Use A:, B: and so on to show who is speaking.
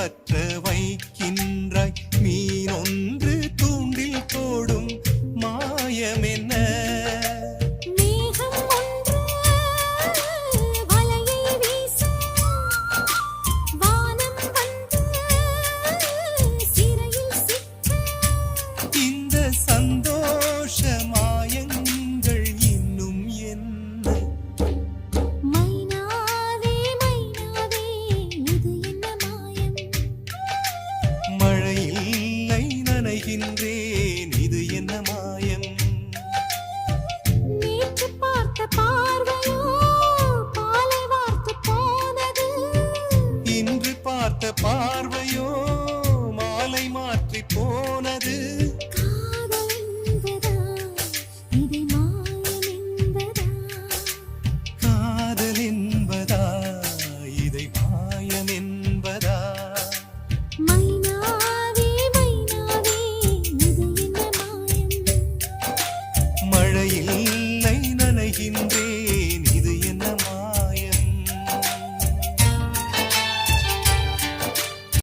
A: பற்ற வைக்கின்றாய் மீன் ஒன்று தூண்டில் போடும் மாயம் என்ன சந்தோஷ மாயங்கள் இன்னும் என்ன
B: மைனாவே மைனாவே இது என்ன மாயம்
A: மழையில்லை நனைகின்றேன் இது என்ன மாயம்
B: நேற்று பார்த்த பார்வையோ பாலை வார்த்து போனது
A: இன்று பார்த்த பார்வையோ மாலை மாற்றி போன